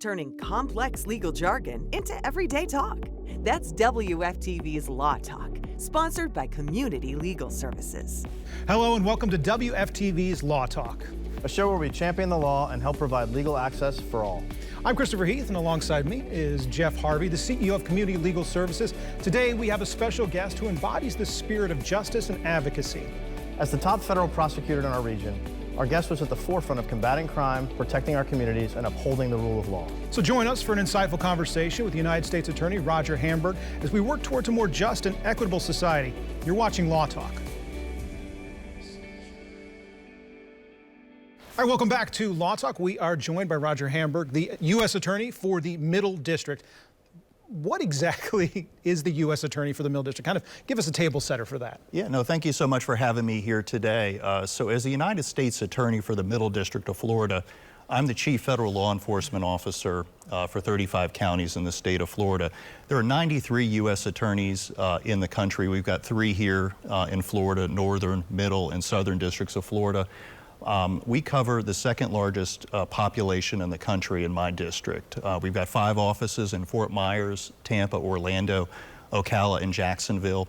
turning complex legal jargon into everyday talk. That's WFTV's Law Talk, sponsored by Community Legal Services. Hello and welcome to WFTV's Law Talk, a show where we champion the law and help provide legal access for all. I'm Christopher Heath, and alongside me is Jeff Harvey, the CEO of Community Legal Services. Today we have a special guest who embodies the spirit of justice and advocacy. As the top federal prosecutor in our region, our guest was at the forefront of combating crime, protecting our communities, and upholding the rule of law. So join us for an insightful conversation with United States Attorney Roger Handberg as we work towards a more just and equitable society. You're watching Law Talk. All right, welcome back to Law Talk. We are joined by Roger Handberg, the U.S. Attorney for the Middle District. What exactly is the U.S. Attorney for the Middle District? Kind of give us a table setter for that. Yeah, no, thank you so much for having me here today. So as the United States Attorney for the Middle District of Florida, I'm the Chief Federal Law Enforcement Officer for 35 counties in the state of Florida. There are 93 U.S. attorneys in the country. We've got 3 here in Florida, northern, middle, and southern districts of Florida. We cover the second largest population in the country in my district. We've got 5 offices in Fort Myers, Tampa, Orlando, Ocala, and Jacksonville.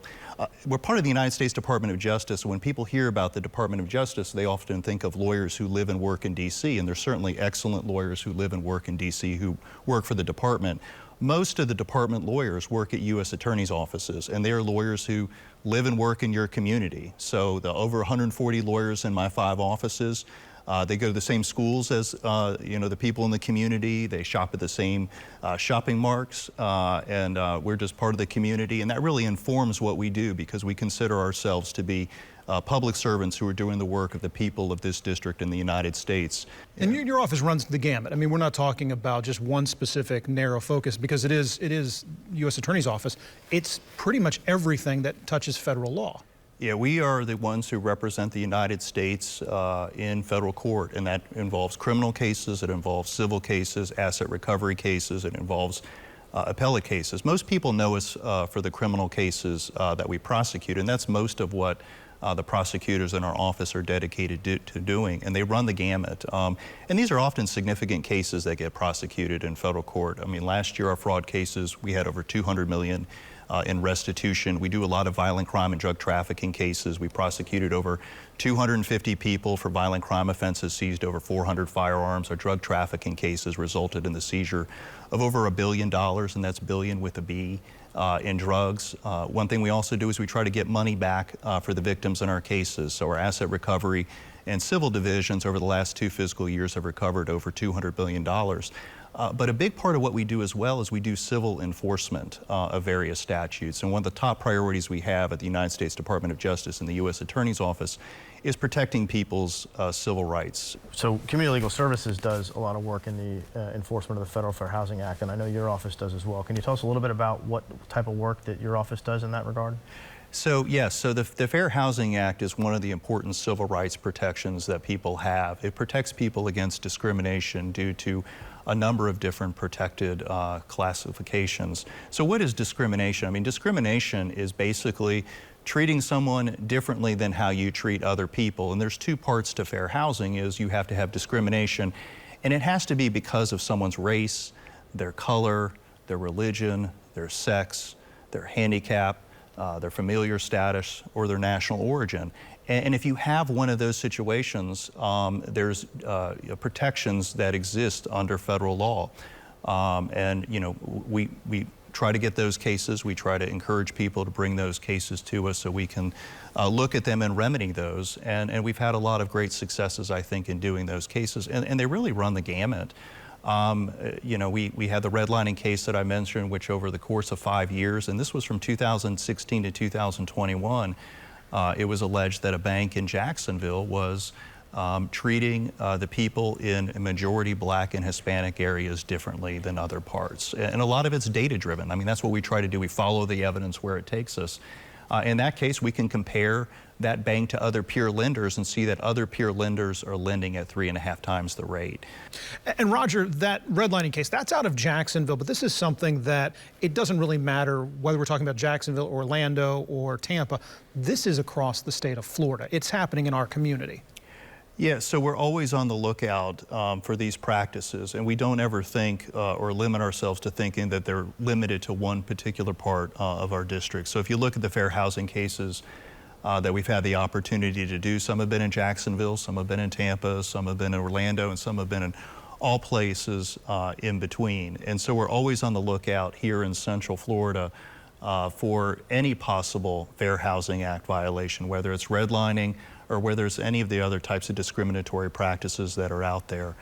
We're part of the United States Department of Justice. When people hear about the Department of Justice, they often think of lawyers who live and work in D.C., and there's certainly excellent lawyers who live and work in D.C. who work for the department. Most of the department lawyers work at U.S. attorneys' offices, and they are lawyers who live and work in your community. So the over 140 lawyers in my 5 offices, they go to the same schools as the people in the community. They shop at the same shopping marts, and we're just part of the community. And that really informs what we do, because we consider ourselves to be public servants who are doing the work of the people of this district in the United States. And your office runs the gamut. I mean, we're not talking about just one specific narrow focus, because it is U.S. Attorney's Office. It's pretty much everything that touches federal law. Yeah, we are the ones who represent the United States in federal court, and that involves criminal cases, it involves civil cases, asset recovery cases, it involves appellate cases. Most people know us for the criminal cases that we prosecute, and that's most of what the prosecutors in our office are dedicated to doing, and they run the gamut. And these are often significant cases that get prosecuted in federal court. I mean, last year our fraud cases, we had over $200 million in restitution. We do a lot of violent crime and drug trafficking cases. We prosecuted over 250 people for violent crime offenses, seized over 400 firearms. Our drug trafficking cases resulted in the seizure of over $1 billion, and that's billion with a B, in drugs. One thing we also do is we try to get money back for the victims in our cases. So our asset recovery and civil divisions over the last 2 fiscal years have recovered over $200 billion. But a big part of what we do as well is we do civil enforcement of various statutes. And one of the top priorities we have at the United States Department of Justice and the U.S. Attorney's Office is protecting people's civil rights. So Community Legal Services does a lot of work in the enforcement of the Federal Fair Housing Act, and I know your office does as well. Can you tell us a little bit about what type of work that your office does in that regard? So yes, so the Fair Housing Act is one of the important civil rights protections that people have. It protects people against discrimination due to a number of different protected classifications. So what is discrimination? I mean, discrimination is basically treating someone differently than how you treat other people. And there's 2 parts to fair housing. Is you have to have discrimination, and it has to be because of someone's race, their color, their religion, their sex, their handicap, their familial status, or their national origin. And if you have one of those situations, there's protections that exist under federal law. And we try to get those cases. We try to encourage people to bring those cases to us so we can look at them and remedy those. And we've had a lot of great successes, I think, in doing those cases. And they really run the gamut. We had the redlining case that I mentioned, which over the course of 5 years, and this was from 2016 to 2021, it was alleged that a bank in Jacksonville was treating the people in majority Black and Hispanic areas differently than other parts. And a lot of it's data driven. I mean, that's what we try to do. We follow the evidence where it takes us. In that case, we can compare that bank to other peer lenders and see that other peer lenders are lending at 3.5 times the rate. And Roger, that redlining case, that's out of Jacksonville, but this is something that it doesn't really matter whether we're talking about Jacksonville, Orlando, or Tampa. This is across the state of Florida. It's happening in our community. Yeah, so we're always on the lookout for these practices, and we don't ever think or limit ourselves to thinking that they're limited to one particular part of our district. So if you look at the fair housing cases that we've had the opportunity to do, some have been in Jacksonville, some have been in Tampa, some have been in Orlando, and some have been in all places in between. And so we're always on the lookout here in Central Florida for any possible Fair Housing Act violation, whether it's redlining or whether it's any of the other types of discriminatory practices that are out there,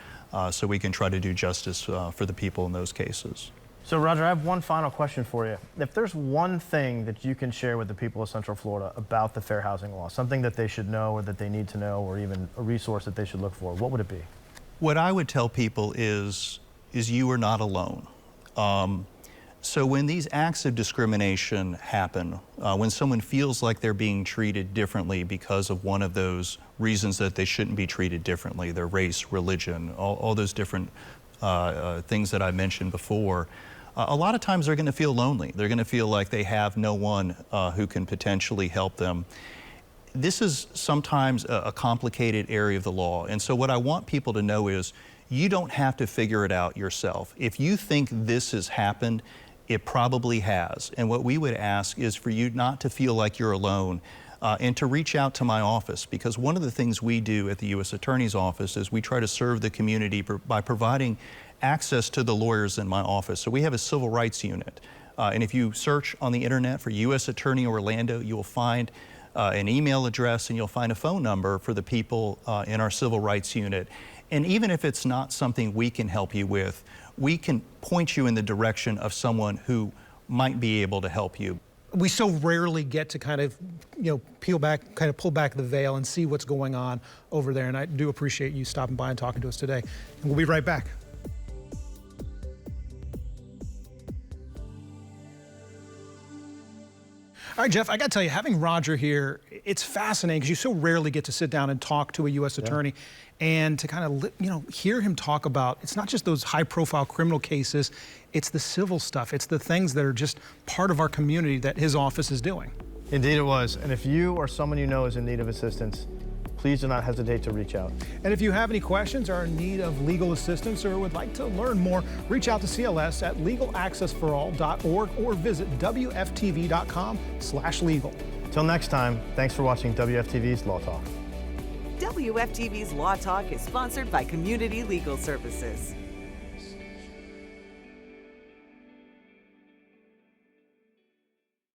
so we can try to do justice for the people in those cases. So Roger, I have one final question for you. If there's one thing that you can share with the people of Central Florida about the fair housing law, something that they should know or that they need to know, or even a resource that they should look for, what would it be? What I would tell people is you are not alone. So when these acts of discrimination happen, when someone feels like they're being treated differently because of one of those reasons that they shouldn't be treated differently, their race, religion, all those different things that I mentioned before, a lot of times they're going to feel lonely. They're going to feel like they have no one who can potentially help them. This is sometimes a complicated area of the law, and so what I want people to know is you don't have to figure it out yourself. If you think this has happened, it probably has. And what we would ask is for you not to feel like you're alone and to reach out to my office, because one of the things we do at the U.S. Attorney's Office is we try to serve the community by providing access to the lawyers in my office. So we have a civil rights unit. And if you search on the internet for U.S. Attorney Orlando, you will find an email address and you'll find a phone number for the people in our civil rights unit. And even if it's not something we can help you with, we can point you in the direction of someone who might be able to help you. We so rarely get to kind of, pull back the veil and see what's going on over there. And I do appreciate you stopping by and talking to us today. And we'll be right back. All right, Jeff, I got to tell you, having Roger here, it's fascinating because you so rarely get to sit down and talk to a U.S. attorney and to kind of, hear him talk about, it's not just those high-profile criminal cases, it's the civil stuff. It's the things that are just part of our community that his office is doing. Indeed it was. And if you or someone you know is in need of assistance, please do not hesitate to reach out. And if you have any questions, are in need of legal assistance, or would like to learn more, reach out to CLS at legalaccessforall.org or visit wftv.com/legal. Till next time, thanks for watching WFTV's Law Talk. WFTV's Law Talk is sponsored by Community Legal Services.